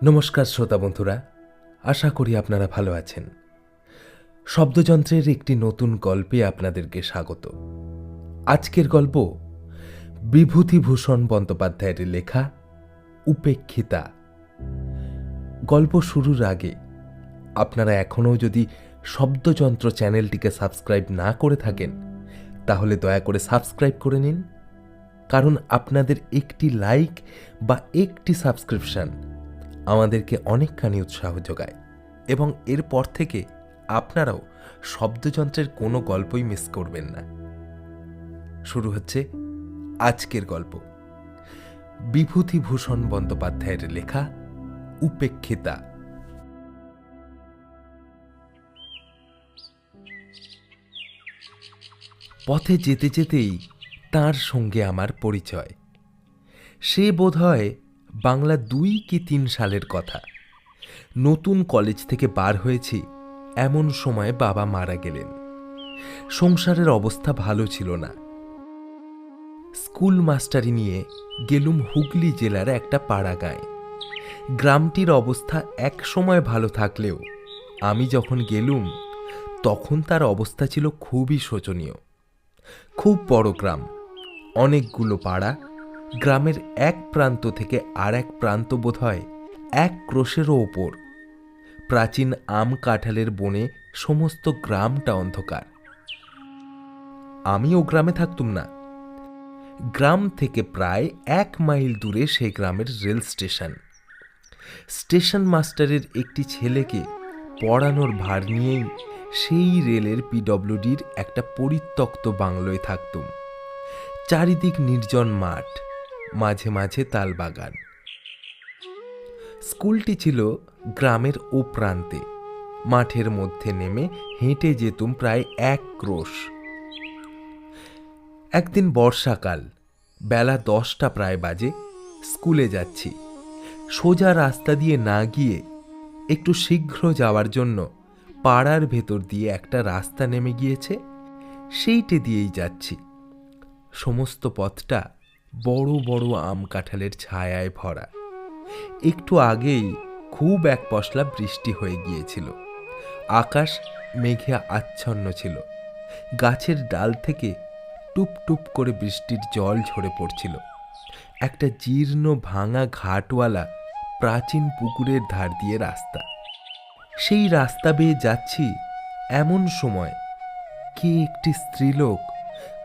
নমস্কার শ্রোতা বন্ধুরা, আশা করি আপনারা ভালো আছেন। শব্দযন্ত্রের একটি নতুন গল্পে আপনাদেরকে স্বাগত। আজকের গল্প বিভূতিভূষণ বন্দ্যোপাধ্যায়ের লেখা উপেক্ষিতা। গল্প শুরুর আগে আপনারা এখনও যদি শব্দযন্ত্র চ্যানেলটিকে সাবস্ক্রাইব না করে থাকেন, তাহলে দয়া করে সাবস্ক্রাইব করে নিন, কারণ আপনাদের একটি লাইক বা একটি সাবস্ক্রিপশন আমাদেরকে অনেকখানি উৎসাহ যোগায় এবং এরপর থেকে আপনারাও শব্দযন্ত্রের কোনো গল্পই মিস করবেন না। শুরু হচ্ছে আজকের গল্প, বিভূতিভূষণ বন্দ্যোপাধ্যায়ের লেখা উপেক্ষিতা। পথে যেতে যেতেই তাঁর সঙ্গে আমার পরিচয়। সে বোধহয় বাংলা ২ কি ৩ সালের কথা। নতুন কলেজ থেকে বার হয়েছি এমন সময় বাবা মারা গেলেন। সংসারের অবস্থা ভালো ছিল না। স্কুল মাস্টারি নিয়ে গেলুম হুগলি জেলার একটা পাড়া গাঁয়ে। গ্রামটির অবস্থা এক সময় ভালো থাকলেও আমি যখন গেলুম তখন তার অবস্থা ছিল খুবই শোচনীয়। খুব বড় গ্রাম, অনেকগুলো পাড়া। গ্রামের এক প্রান্ত থেকে আর এক প্রান্ত বোধহয় ১ ক্রোশেরও ওপর। প্রাচীন আম কাঁঠালের বনে সমস্ত গ্রামটা অন্ধকার। আমি ও গ্রামে থাকতুম না। গ্রাম থেকে প্রায় ১ মাইল দূরে সে গ্রামের রেল স্টেশন। স্টেশন মাস্টারের একটি ছেলেকে পড়ানোর ভার নিয়েই সেই রেলের পিডব্লিউডির একটা পরিত্যক্ত বাংলোয় থাকতুম। চারিদিক নির্জন মাঠ, মাঝে মাঝে তালবাগান। স্কুলটি ছিল গ্রামের ও প্রান্তে। মাঠের মধ্যে নেমে হেঁটে যেতুম প্রায় ১ ক্রোশ। একদিন বর্ষাকাল, বেলা ১০টা প্রায় বাজে। স্কুলে যাচ্ছি। সোজা রাস্তা দিয়ে না গিয়ে একটু শীঘ্র যাওয়ার জন্য পাড়ার ভেতর দিয়ে একটা রাস্তা নেমে গিয়েছে, সেইটে দিয়েই যাচ্ছি। সমস্ত পথটা বড় বড় আম কাঁঠালের ছায়ায় ভরা। একটু আগেই খুব এক পশলা বৃষ্টি হয়ে গিয়েছিল। আকাশ মেঘে আচ্ছন্ন ছিল। গাছের ডাল থেকে টুপ টুপ করে বৃষ্টির জল ঝরে পড়ছিল। একটা জীর্ণ ভাঙা ঘাটওয়ালা প্রাচীন পুকুরের ধার দিয়ে রাস্তা। সেই রাস্তা বেয়ে যাচ্ছি এমন সময় কে একটি স্ত্রীলোক,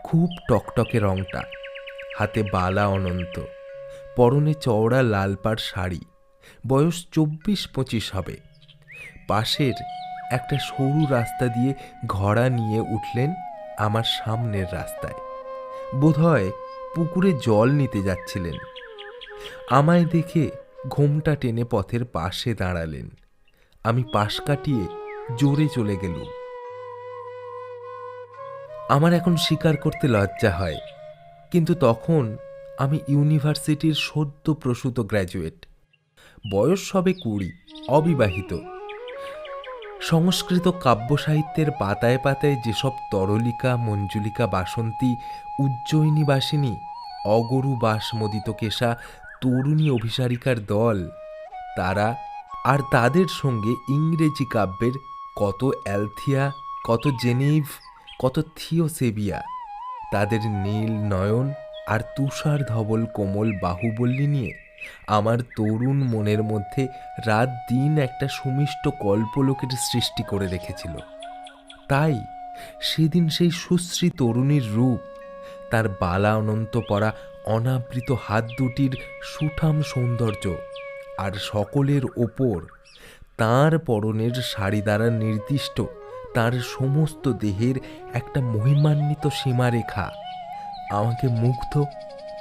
খুব টকটকে রংটা, হাতে বালা অনন্ত, পরনে চওড়া লাল পাড় শাড়ি, বয়স ২৪-২৫ হবে, পাশের একটা সরু রাস্তা দিয়ে ঘোড়া নিয়ে উঠলেন আমার সামনের রাস্তায়। বোধহয় পুকুরে জল নিতে যাচ্ছিলেন। আমায় দেখে ঘোমটা টেনে পথের পাশে দাঁড়ালেন। আমি পাশ কাটিয়ে জোরে চলে গেলুম। আমার এখন স্বীকার করতে লজ্জা হয়, কিন্তু তখন আমি ইউনিভার্সিটির সদ্য প্রসূত গ্র্যাজুয়েট, বয়স সবে ২০, অবিবাহিত। সংস্কৃত কাব্য সাহিত্যের পাতায় পাতায় যেসব তরলিকা, মঞ্জুলিকা, বাসন্তী, উজ্জয়িনীবাসিনী, অগরু বাসমোদিত কেশা তরুণী অভিসারিকার দল, তারা আর তাদের সঙ্গে ইংরেজি কাব্যের কত অ্যালথিয়া, কত জেনেভ, কত থিওসেবিয়া, তাদের নীল নয়ন আর তুষার ধবল কোমল বাহুবল্লী নিয়ে আমার তরুণ মনের মধ্যে রাত দিন একটা সুমিষ্ট কল্পলোকের সৃষ্টি করে রেখেছিল। তাই সেদিন সেই সুশ্রী তরুণীর রূপ, তার বালা অনন্ত পরা অনাবৃত হাত দুটির সুঠাম সৌন্দর্য, আর সকলের ওপর তাঁর পরনের শাড়ি দ্বারা নির্দিষ্ট তার সমস্ত দেহের একটা মহিমান্বিত সীমারেখা আমাকে মুগ্ধ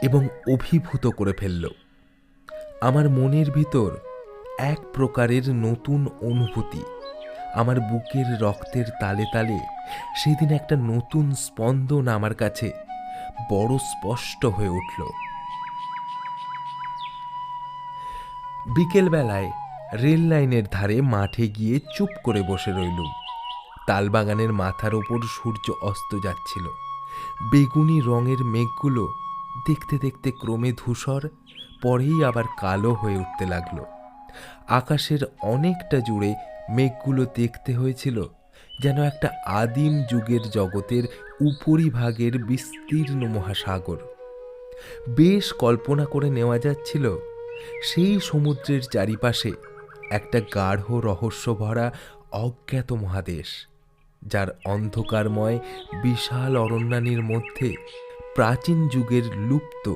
এবং অভিভূত করে ফেলল। আমার মনের ভিতর এক প্রকারের নতুন অনুভূতি, আমার বুকের রক্তের তালে তালে সেদিন একটা নতুন স্পন্দন আমার কাছে বড় স্পষ্ট হয়ে উঠল। বিকেলবেলায় রেল লাইনের ধারে মাঠে গিয়ে চুপ করে বসে রইলুম। তালবাগানের মাথার ওপর সূর্য অস্ত যাচ্ছিল। বেগুনি রঙের মেঘগুলো দেখতে দেখতে ক্রমে ধূসর, পরেই আবার কালো হয়ে উঠতে লাগলো। আকাশের অনেকটা জুড়ে মেঘগুলো দেখতে হয়েছিল যেন একটা আদিম যুগের জগতের উপরিভাগের বিস্তীর্ণ মহাসাগর। বেশ কল্পনা করে নেওয়া যাচ্ছিল সেই সমুদ্রের চারিপাশে একটা গাঢ় রহস্য ভরা অজ্ঞাত মহাদেশ, যার অন্ধকারময় বিশাল অরণ্যানীর মধ্যে প্রাচীন যুগের লুপ্ত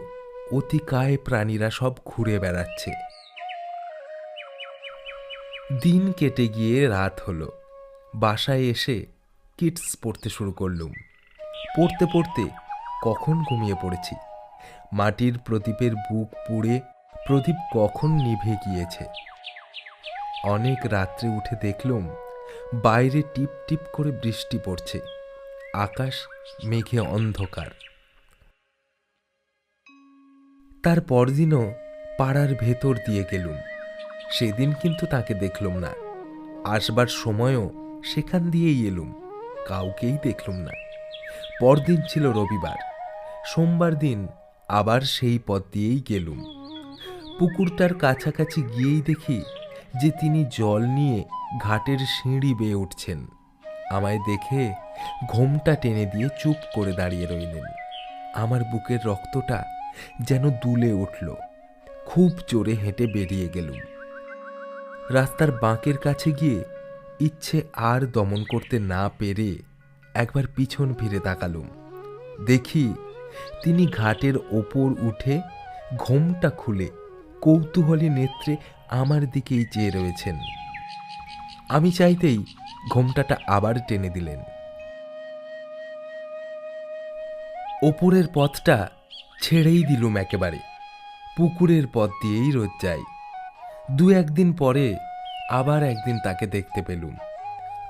অতিকায় প্রাণীরা সব ঘুরে বেড়াচ্ছে। দিন কেটে গিয়ে রাত হলো। বাসায় এসে কিডস পড়তে শুরু করলুম। পড়তে পড়তে কখন ঘুমিয়ে পড়েছি। মাটির প্রদীপের বুক পুড়ে প্রদীপ কখন নিভে গিয়েছে। অনেক রাত্রে উঠে দেখলুম বাইরে টিপ টিপ করে বৃষ্টি পড়ছে, আকাশ মেঘে অন্ধকার। তার পরদিনও পাড়ার ভেতর দিয়ে গেলুম। সেদিন কিন্তু তাকে দেখলুম না। আসবার সময়ও সেখান দিয়েই এলুম, কাউকেই দেখলুম না। পরদিন ছিল রবিবার। সোমবার দিন আবার সেই পথ দিয়েই গেলুম। পুকুরটার কাছাকাছি গিয়েই দেখি যে তিনি জল নিয়ে ঘাটের সিঁড়ি বেয়ে উঠছেন। আমায় দেখে ঘোমটা টেনে দিয়ে চুপ করে দাঁড়িয়ে রইলেন। আমার বুকের রক্তটা যেন দুলে উঠল। খুব জোরে হেঁটে বেরিয়ে গেলুম। রাস্তার বাঁকের কাছে গিয়ে ইচ্ছে আর দমন করতে না পেরে একবার পিছন ফিরে তাকালুম। দেখি তিনি ঘাটের ওপর উঠে ঘোমটা খুলে কৌতূহলী নেত্রে আমার দিকেই চেয়ে রয়েছেন। আমি চাইতেই ঘোমটাটা আবার টেনে দিলেন। ওপরের পথটা ছেড়েই দিলুম একেবারে। পুকুরের পথ দিয়েই রোজ যাই। দু একদিন পরে আবার একদিন তাকে দেখতে পেলুম।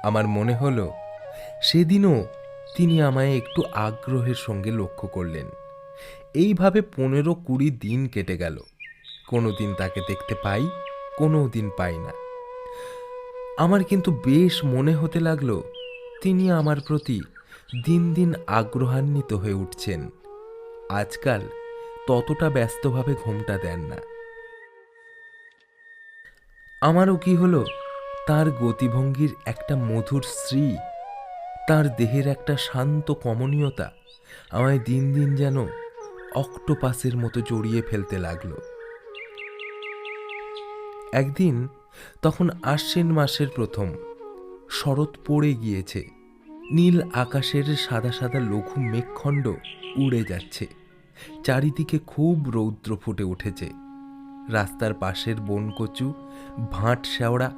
আমার মনে হলো সেদিনও তিনি আমায় একটু আগ্রহের সঙ্গে লক্ষ্য করলেন। এইভাবে 15-20 দিন কেটে গেল। কোনো দিন তাকে দেখতে পাই, কোনো দিন পাই না। আমার কিন্তু বেশ মনে হতে লাগলো তিনি আমার প্রতি দিন দিন আগ্রহান্বিত হয়ে উঠছেন। আজকাল ততটা ব্যস্তভাবে ঘোমটা দেন না। আমারও কি হলো, তার গতিভঙ্গির একটা মধুর শ্রী, তার দেহের একটা শান্ত কমনীয়তা আমায় দিন দিন যেন অক্টোপাসের মতো জড়িয়ে ফেলতে লাগলো। একদিন তখন আশ্বিন মাসের প্রথম, শরৎ পড়ে গিয়েছে। নীল আকাশের সাদা সাদা লঘু মেঘখণ্ড উড়ে যাচ্ছে। চারিদিকে খুব রৌদ্র ফুটে উঠেছে। রাস্তার পাশের বনকচু, ভাঁট শেওড়া,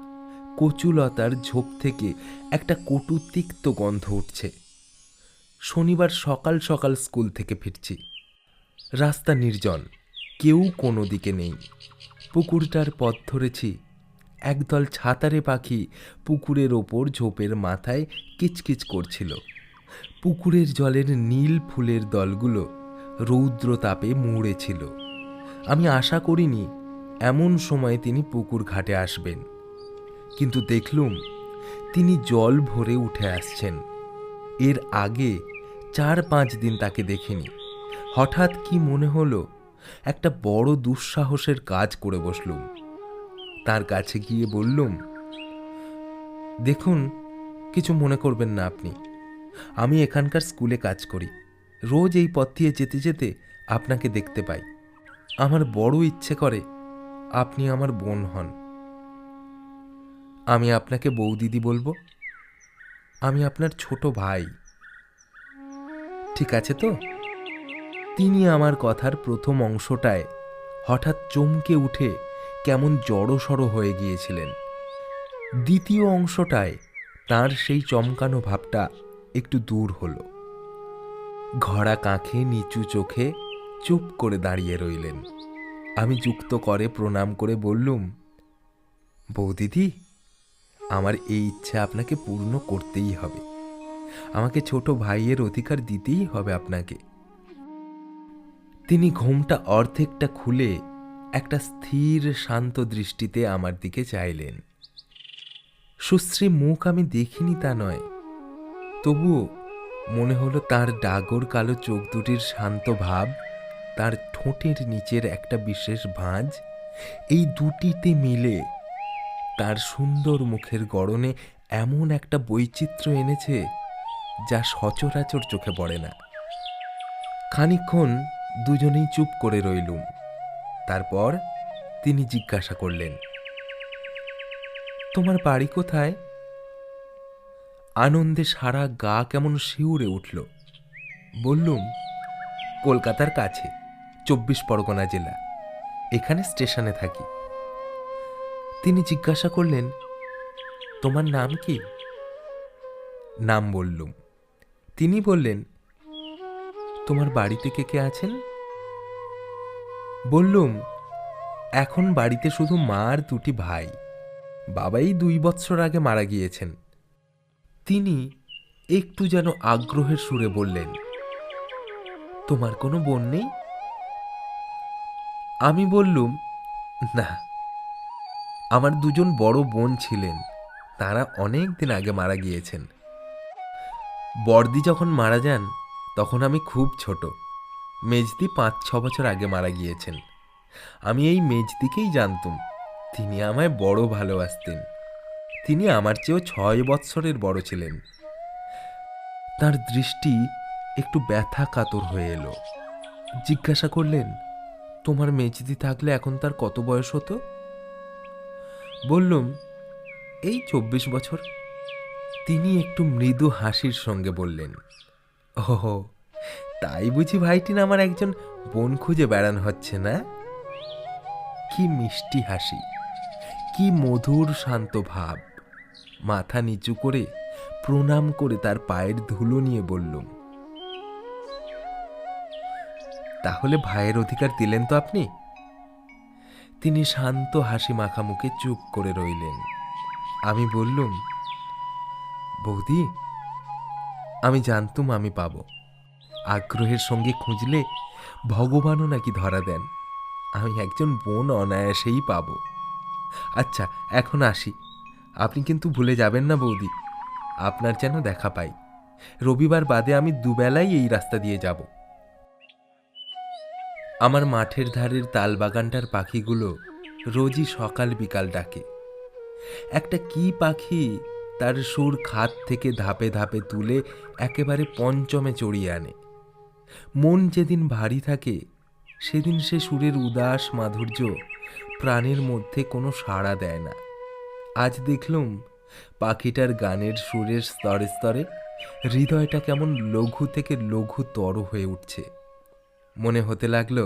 কচুলতার ঝোপ থেকে একটা কটু তিক্ত গন্ধ উঠছে। শনিবার সকাল সকাল স্কুল থেকে ফিরছি। রাস্তা নির্জন, কেউ কোনো দিকে নেই। পুকুরটার পথ ধরেছি। একদল ছাতারে পাখি পুকুরের ওপর ঝোপের মাথায় কিচকিচ করছিল। পুকুরের জলের নীল ফুলের দলগুলো রৌদ্র তাপে মুড়ে ছিল। আমি আশা করিনি এমন সময় তিনি পুকুর ঘাটে আসবেন, কিন্তু দেখলুম তিনি জল ভরে উঠে আসছেন। এর আগে 4-5 দিন তাকে দেখিনি। হঠাৎ কি মনে হলো একটা বড় দুঃসাহসের কাজ করে বসলুম। তার কাছে গিয়ে বললুম, দেখুন, কিছু মনে করবেন না আপনি। আমি এখানকার স্কুলে কাজ করি। রোজ এই পথ দিয়ে যেতে যেতে আপনাকে দেখতে পাই। আমার বড় ইচ্ছে করে আপনি আমার বোন হন। আমি আপনাকে বৌদিদি বলবো। আমি আপনার ছোট ভাই। ঠিক আছে তো? তিনি আমার কথার প্রথম অংশটায় হঠাৎ চমকে উঠে কেমন জড়সড় হয়ে গিয়েছিলেন। দ্বিতীয় অংশটায় তার সেই চমকানো ভাবটা একটু দূর হলো। ঘড়া কাঁখে নিচু চোখে চুপ করে দাঁড়িয়ে রইলেন। আমি যুক্ত করে প্রণাম করে বললুম, বৌদিদি, আমার এই ইচ্ছা আপনাকে পূর্ণ করতেই হবে। আমাকে ছোট ভাইয়ের অধিকার দিতেই হবে আপনাকে। তিনি ঘোমটা অর্ধেকটা খুলে একটা স্থির শান্ত দৃষ্টিতে আমার দিকে চাইলেন। সুশ্রী মুখ আমি দেখিনি তা নয়, তবুও মনে হলো তার ডাগর কালো চোখ দুটির শান্ত ভাব, তার ঠোঁটের নিচের একটা বিশেষ ভাঁজ, এই দুটিতে মিলে তার সুন্দর মুখের গড়নে এমন একটা বৈচিত্র্য এনেছে যা সচরাচর চোখে পড়ে না। খানিকক্ষণ দুজনেই চুপ করে রইলুম। তারপর তিনি জিজ্ঞাসা করলেন, তোমার বাড়ি কোথায়? আনন্দে সারা গা কেমন শিউরে উঠল। বললুম, কলকাতার কাছে, 24 পরগনা জেলা, এখানে স্টেশনে থাকি। তিনি জিজ্ঞাসা করলেন, তোমার নাম কি? নাম বললুম। তিনি বললেন, তোমার বাড়িতে কে কে আছেন? বললুম, এখন বাড়িতে শুধু মা আর 2টি ভাই। বাবাই 2 বৎসর আগে মারা গিয়েছেন। তিনি একটু যেন আগ্রহের সুরে বললেন, তোমার কোনো বোন নেই? আমি বললুম, না, আমার 2জন বড় বোন ছিলেন, তারা অনেক দিন আগে মারা গিয়েছেন। বড়দি যখন মারা যান তখন আমি খুব ছোট। মেজদি 5-6 বছর আগে মারা গিয়েছেন। আমি এই মেজদিকেই জানতুম। তিনি আমায় বড় ভালোবাসতেন। তিনি আমার চেয়েও 6 বৎসরের বড় ছিলেন। তার দৃষ্টি একটু ব্যথা কাতর হয়ে এলো। জিজ্ঞাসা করলেন, তোমার মেজদি থাকলে এখন তার কত বয়স হতো? বললুম, এই 24 বছর। তিনি একটু মৃদু হাসির সঙ্গে বললেন, ওহো, তাই বুঝি ভাইটিন আমার একজন বোন খুঁজে বেড়ানো হচ্ছে না? কি মিষ্টি হাসি, কি মধুর শান্ত ভাব। মাথা নিচু করে প্রণাম করে তার পায়ের ধুলো নিয়ে বললুম, তাহলে ভাইয়ের অধিকার দিলেন তো আপনি? তিনি শান্ত হাসি মাখা মুখে চুপ করে রইলেন। আমি বললুম, বৌদি, আমি জানতুম আমি পাব। আগ্রহের সঙ্গে খুঁজলে ভগবানও নাকি ধরা দেন। আমি একজন বোন অনায়াসেই পাব। আচ্ছা, এখন আসি। আপনি কিন্তু ভুলে যাবেন না বৌদি, আপনার যেন দেখা পাই। রবিবার বাদে আমি দুবেলাই এই রাস্তা দিয়ে যাব। আমার মাঠের ধারের তালবাগানটার পাখিগুলো রোজই সকাল বিকাল ডাকে। একটা কি পাখি তার সুর খাত থেকে ধাপে ধাপে তুলে একেবারে পঞ্চমে চড়িয়ে আনে। মন যেদিন ভারী থাকে সেদিন সে সুরের উদাস মাধুর্য প্রাণের মধ্যে কোনো সাড়া দেয় না। আজ দেখলুম পাখিটার গানের সুরের স্তরে স্তরে হৃদয়টা কেমন লঘু থেকে লঘুতর হয়ে উঠছে। মনে হতে লাগলো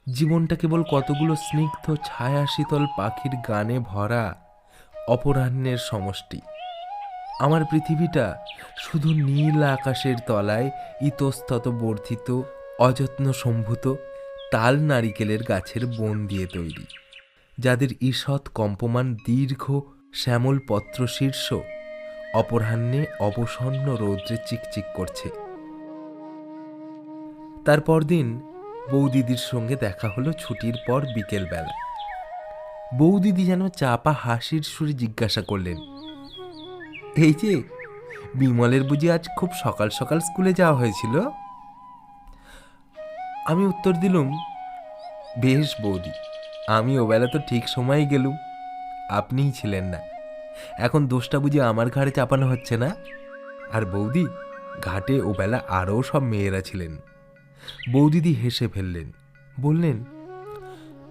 জীবনটা কেবল কতগুলো স্নিগ্ধ ছায়া শীতল পাখির গানে ভরা অপরাহ্নের সমষ্টি। আমার পৃথিবীটা শুধু নীল আকাশের তলায় ইতস্তত বর্ধিত অযত্ন সম্ভূত তাল নারিকেলের গাছের বন দিয়ে তৈরি, যাদের ঈষৎ কম্পমান দীর্ঘ শ্যামল পত্র শীর্ষ অপরাহ্নে অবসন্ন রৌদ্রে চিকচিক করছে। তারপর দিন বৌদিদির সঙ্গে দেখা হলো ছুটির পর বিকেলবেলা। বৌদিদি যেন চাপা হাসির সুরে জিজ্ঞাসা করলেন, এই যে বিমলের বুঝি আজ খুব সকাল সকাল স্কুলে যাওয়া হয়েছিল? আমি উত্তর দিলুম, বেশ বৌদি, আমি ওবেলা তো ঠিক সময়ে গেলুম, আপনিই ছিলেন না। এখন দোষটা বুঝি আমার ঘাড়ে চাপানো হচ্ছে না? আর বৌদি, ঘাটে ওবেলা আরও সব মেয়েরা ছিলেন। বৌদিদি হেসে ফেললেন, বললেন,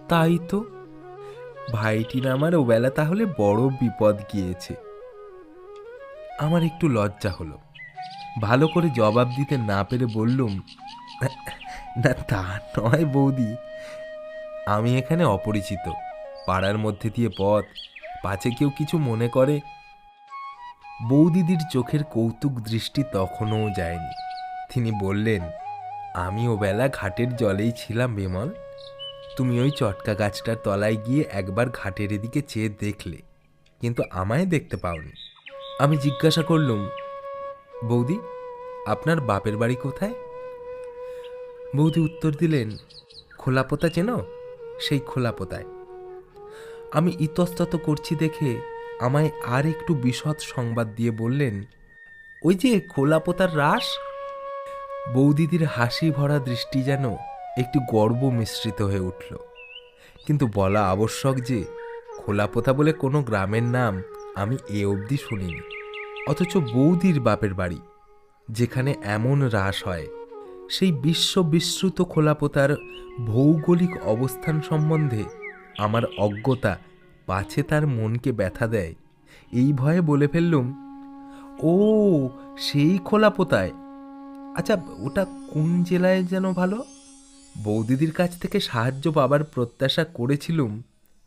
তাই তো, ভাইটির আমার ওবেলা তাহলে বড় বিপদ গিয়েছে। আমার একটু লজ্জা হলো। ভালো করে জবাব দিতে না পেরে বললুম, না তা নয় বৌদি, আমি এখানে অপরিচিত, পাড়ার মধ্যে দিয়ে পথ, পাছে কেউ কিছু মনে করে। বৌদিদির চোখের কৌতুক দৃষ্টি তখনও যায়নি। তিনি বললেন, আমি ওবেলা ঘাটের জলেই ছিলাম বিমল। তুমি ওই চটকা গাছটার তলায় গিয়ে একবার ঘাটের এদিকে চেয়ে দেখলে, কিন্তু আমায় দেখতে পাওনি। আমি জিজ্ঞাসা করলুম, বৌদি, আপনার বাপের বাড়ি কোথায়? বৌদি উত্তর দিলেন, খোলাপোতা চেনো? সেই খোলাপোতায়। আমি ইতস্তত করছি দেখে আমায় আর একটু বিশদ সংবাদ দিয়ে বললেন, ওই যে খোলাপোতার রাস। বৌদিদির হাসি ভরা দৃষ্টি যেন একটু গর্ব মিশ্রিত হয়ে উঠল। কিন্তু বলা আবশ্যক যে খোলাপোতা বলে কোনো গ্রামের নাম আমি এ অবধি শুনিনি। অথচ বৌদির বাপের বাড়ি, যেখানে এমন রাস হয়, সেই বিশ্ববিশ্রুত খোলাপোতার ভৌগোলিক অবস্থান সম্বন্ধে আমার অজ্ঞতা পাছে তার মনকে ব্যথা দেয়, এই ভয়ে বলে ফেললুম, ও সেই খোলাপোতায়। আচ্ছা, ওটা কোন জেলায় যেন ভালো? বৌদিদির কাছ থেকে সাহায্য পাবার প্রত্যাশা করেছিলুম,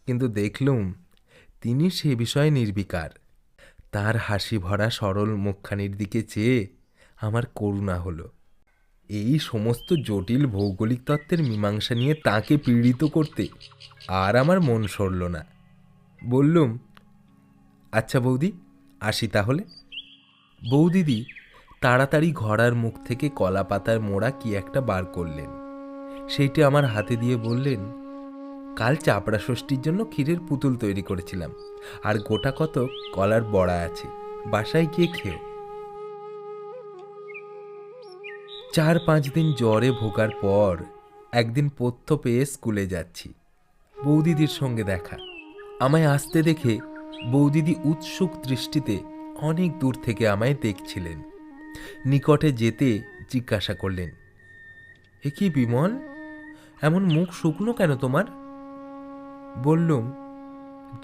কিন্তু দেখলুম তিনি সে বিষয়ে নির্বিকার। তার হাসি ভরা সরল মুখখানির দিকে চেয়ে আমার করুণা হলো। এই সমস্ত জটিল ভৌগোলিক তত্ত্বের মীমাংসা নিয়ে তাকে পীড়িত করতে আর আমার মন সরল না। বললুম, আচ্ছা বৌদি, আসি তাহলে। বৌদিদি তাড়াতাড়ি ঘড়ার মুখ থেকে কলা পাতার মোড়া কি একটা বার করলেন। সেইটি আমার হাতে দিয়ে বললেন, কাল চাপড়া ষষ্ঠীর জন্য ক্ষীরের পুতুল তৈরি করেছিলাম, আর গোটা কত কলার বড়া আছে, বাসায় গিয়ে খেও। 4-5 দিন জ্বরে ভোগার পর একদিন পথ্য পেয়ে স্কুলে যাচ্ছি। বৌদিদির সঙ্গে দেখা। আমায় আসতে দেখে বৌদিদি উৎসুক দৃষ্টিতে অনেক দূর থেকে আমায় দেখছিলেন। নিকটে যেতে জিজ্ঞাসা করলেন, এ কি বিমল, এমন মুখ শুকনো কেন তোমার? বললুম,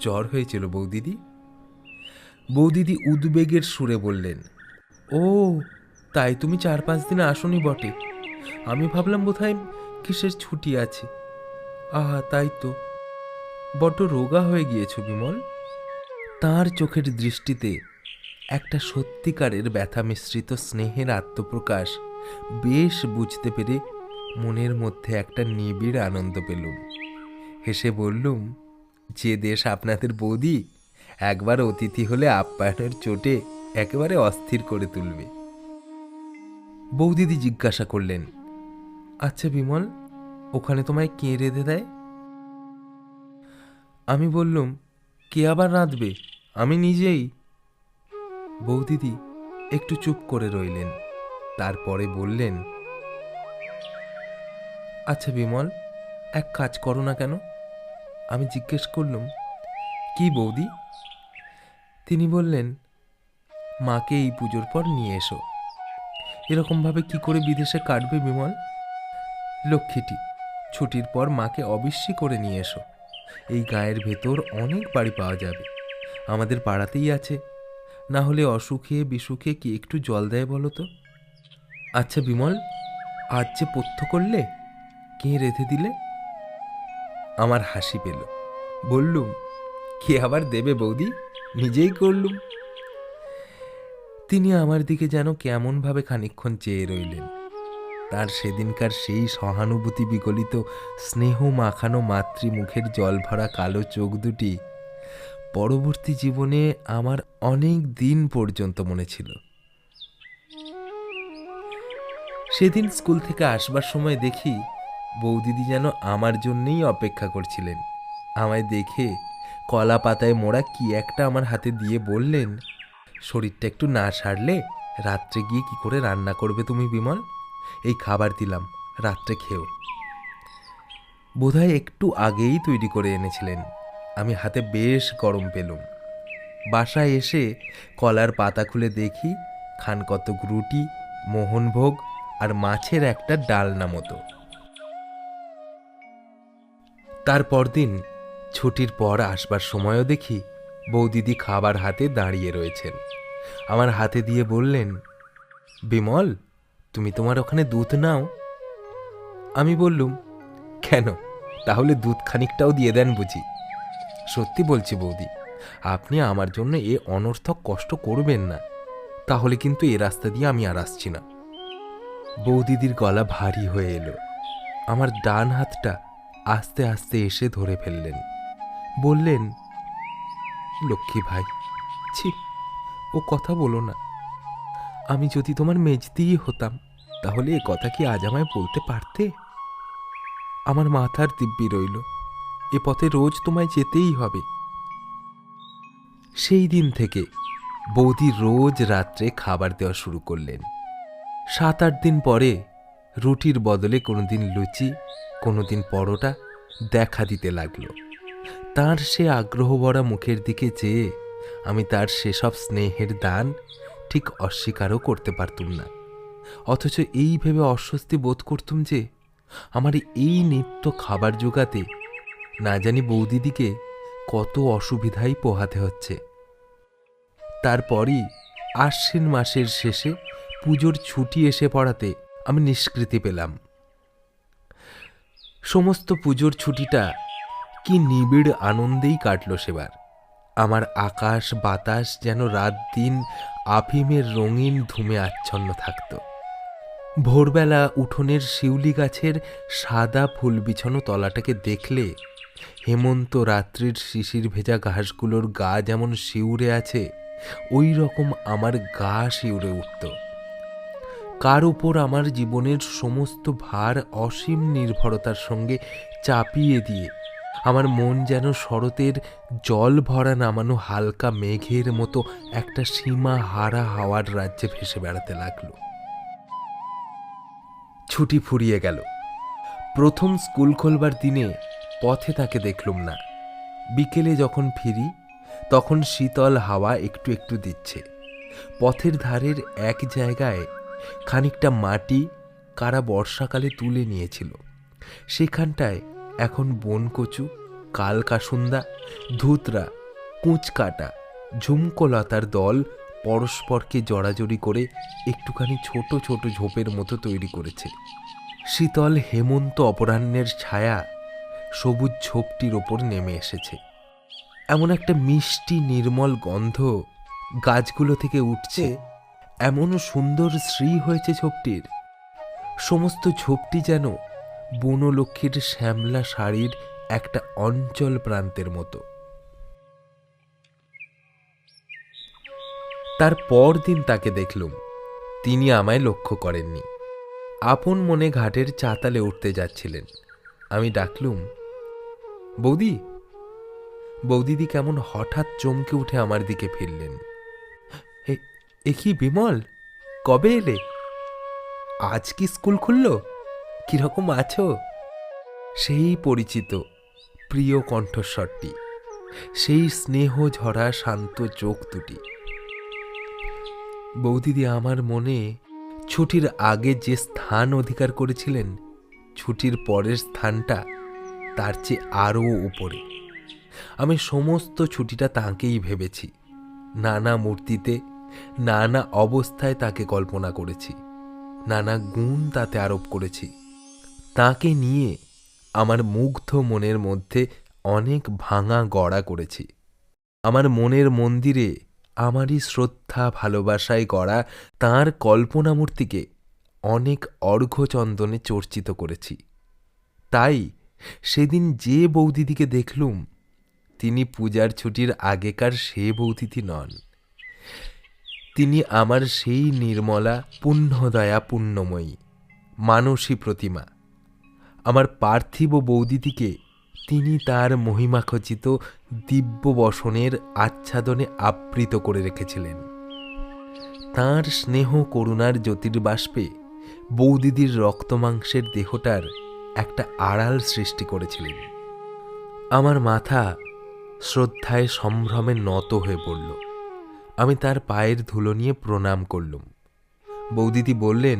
জ্বর হয়েছিল বৌদিদি। বৌদিদি উদ্বেগের সুরে বললেন, ও তাই তুমি 4-5 দিন আসনি বটে। আমি ভাবলাম বোধহয় কিসের ছুটি আছে। আহা, তাই তো, বড্ড রোগা হয়ে গিয়েছ বিমল। তাঁর চোখের দৃষ্টিতে একটা সত্যিকারের ব্যথা মিশ্রিত স্নেহের আত্মপ্রকাশ বেশ বুঝতে পেরে মনের মধ্যে একটা নিবিড় আনন্দ পেলুম। হেসে বললুম, যে দেশ আপনাদের বৌদি, একবার অতিথি হলে আপ্যায়নের চোটে একেবারে অস্থির করে তুলবে। বৌদিদি জিজ্ঞাসা করলেন, আচ্ছা বিমল, ওখানে তোমায় কে রেঁধে দেয়? আমি বললুম, কে আবার রাঁধবে, আমি নিজেই। বৌদিদি একটু চুপ করে রইলেন, তারপরে বললেন, আচ্ছা বিমল, এক কাজ করো না কেন? আমি জিজ্ঞেস করলুম, কি বৌদি? তিনি বললেন, মাকে এই পুজোর পর নিয়ে এসো। এরকমভাবে কি করে বিদেশে কাটবে বিমল? লক্ষ্মীটি, ছুটির পর মাকে অবশ্যই করে নিয়ে এসো। এই গায়ের ভেতর অনেক বাড়ি পাওয়া যাবে, আমাদের পাড়াতেই আছে। না হলে অসুখে বিসুখে কি একটু জল দেয় বলো তো? আচ্ছা বিমল, আজ যে পথ্য করলে, কে রেঁধে দিলে? আমার হাসি পেল। বললুম, কে আবার দেবে বৌদি, নিজেই করলুম। তিনি আমার দিকে যেন কেমনভাবে খানিকক্ষণ চেয়ে রইলেন। তার সেদিনকার সেই সহানুভূতি বিগলিত স্নেহ মাখানো মাতৃমুখের জল ভরা কালো চোখ দুটি পরবর্তী জীবনে আমার অনেক দিন পর্যন্ত মনে ছিল। সেদিন স্কুল থেকে আসবার সময় দেখি বৌদিদি যেন আমার জন্যেই অপেক্ষা করছিলেন। আমায় দেখে কলা পাতায় মোড়া কি একটা আমার হাতে দিয়ে বললেন, শরীরটা একটু না সারলে রাত্রে গিয়ে কি করে রান্না করবে তুমি বিমল? এই খাবার দিলাম, রাত্রে খেও। বোধহয় একটু আগেই তৈরি করে এনেছিলেন। আমি হাতে বেশ গরম পেলুম। বাসায় এসে কলার পাতা খুলে দেখি খান কতক রুটি, মোহনভোগ আর মাছের একটা ডালনা মতো। তারপর দিন ছুটির পর আসবার সময়ও দেখি বৌদিদি খাবার হাতে দাঁড়িয়ে রয়েছেন। আমার হাতে দিয়ে বললেন, বিমল, তুমি তোমার ওখানে দুধ নাও। আমি বললুম, কেন, তাহলে দুধ খানিকটাও দিয়ে দেন বুঝি? সত্যি বলছি বৌদি, আপনি আমার জন্য এ অনর্থক কষ্ট করবেন না, তাহলে কিন্তু এ রাস্তা দিয়ে আমি আর আসছি না। বৌদিদির গলা ভারী হয়ে এলো। আমার ডান হাতটা আস্তে আস্তে এসে ধরে ফেললেন। বললেন, লক্ষ্মী ভাই, ছি, ও কথা বলো না। আমি যদি তোমার মেজদিই হতাম, তাহলে এ কথা কি আজ আমায় বলতে পারতে? আমার মাথার দিব্যি রইল, এ পথে রোজ তোমায় যেতেই হবে। সেই দিন থেকে বৌদি রোজ রাত্রে খাবার দেওয়া শুরু করলেন। 7-8 দিন পরে রুটির বদলে কোনোদিন লুচি, কোনোদিন পরোটা দেখা দিতে লাগলো। তার সে আগ্রহ ভরা মুখের দিকে চেয়ে আমি তার সেসব স্নেহের দান ঠিক অস্বীকারও করতে পারতুম না। অথচ এই ভেবে অস্বস্তি বোধ করতুম যে আমার এই নিত্য খাবার জোগাতে না জানি বৌদিদিকে কত অসুবিধাই পোহাতে হচ্ছে। তারপরই আশ্বিন মাসের শেষে পুজোর ছুটি এসে পড়াতে আমি নিষ্কৃতি পেলাম। সমস্ত পুজোর ছুটিটা কি নিবিড় আনন্দেই কাটল সেবার। আমার আকাশ বাতাস যেন রাত দিন আফিমের রঙিন ধুমে আচ্ছন্ন থাকত। ভোরবেলা উঠোনের শিউলি গাছের সাদা ফুল বিছানো তলাটাকে দেখলে হেমন্ত রাত্রির শিশির ভেজা ঘাসগুলোর গা যেমন শিউরে আছে, ওই রকম আমার গা শিউরে উঠত। কার উপর আমার জীবনের সমস্ত ভার অসীম নির্ভরতার সঙ্গে চাপিয়ে দিয়ে আমার মন যেন শরতের জল ভরা নামানো হালকা মেঘের মতো একটা সীমা হারা হাওয়ার রাজ্যে ভেসে বেড়াতে লাগলো। ছুটি ফুরিয়ে গেল। প্রথম স্কুল খোলবার দিনে পথে তাকে দেখলুম না। বিকেলে যখন ফিরি তখন শীতল হাওয়া একটু একটু দিচ্ছে। পথের ধারের এক জায়গায় খানিকটা মাটি কারা বর্ষাকালে তুলে নিয়েছিল, সেখানটায় এখন বনকচু, কালকাসুন্দা, ধুতরা, কুঁচকাটা, ঝুমকোলতার দল পরস্পরকে জড়াজড়ি করে একটুখানি ছোট ছোট ঝোপের মতো তৈরি করেছে। শীতল হেমন্ত অপরাহ্নের ছায়া সবুজ ঝোপটির ওপর নেমে এসেছে। এমন একটা মিষ্টি নির্মল গন্ধ গাছগুলো থেকে উঠছে, এমন সুন্দর শ্রী হয়েছে ঝোপটির। সমস্ত ঝোপটি যেন বনলক্ষ্মীর শ্যামলা শাড়ির একটা অঞ্চল প্রান্তের মতো। তার পরদিন তাকে দেখলুম। তিনি আমায় লক্ষ্য করেননি। আপন মনে ঘাটের চাতালে উঠতে যাচ্ছিলেন। আমি ডাকলুম, বৌদি। বৌদিদি কেমন হঠাৎ চমকে উঠে আমার দিকে ফিরলেন। এ কি বিমল, কবে এলে? আজ কি স্কুল খুলল? কিরকম আছো? সেই পরিচিত প্রিয় কণ্ঠস্বরটি, সেই স্নেহ ঝরা শান্ত চোখ দুটি। বৌদিদি আমার মনে ছুটির আগে যে স্থান অধিকার করেছিলেন, ছুটির পরের স্থানটা তার চেয়ে আরও উপরে। আমি সমস্ত ছুটিটা তাঁকেই ভেবেছি। নানা মূর্তিতে, নানা অবস্থায় তাকে কল্পনা করেছি, নানা গুণ তাতে আরোপ করেছি। তাকে নিয়ে আমার মুগ্ধ মনের মধ্যে অনেক ভাঙা গড়া করেছি। আমার মনের মন্দিরে আমারই শ্রদ্ধা ভালোবাসায় গড়া তাঁর কল্পনামূর্তিকে অনেক অর্ঘ্যচন্দনে চর্চিত করেছি। তাই সেদিন যে বৌদিদিকে দেখলুম, তিনি পূজার ছুটির আগেকার সে বৌদিদি নন। তিনি আমার সেই নির্মলা পুণ্যদয়া পুণ্যময়ী মানসী প্রতিমা। আমার পার্থিব বৌদিদিকে তিনি তার মহিমাখচিত দিব্য বসনের আচ্ছাদনে আবৃত করে রেখেছিলেন। তাঁর স্নেহ করুণার জ্যোতির্বাষ্পে বৌদিদির রক্তমাংসের দেহটার একটা আড়াল সৃষ্টি করেছিলেন। আমার মাথা শ্রদ্ধায় সম্ভ্রমে নত হয়ে পড়ল। আমি তার পায়ের ধুলো নিয়ে প্রণাম করলুম। বৌদিদি বললেন,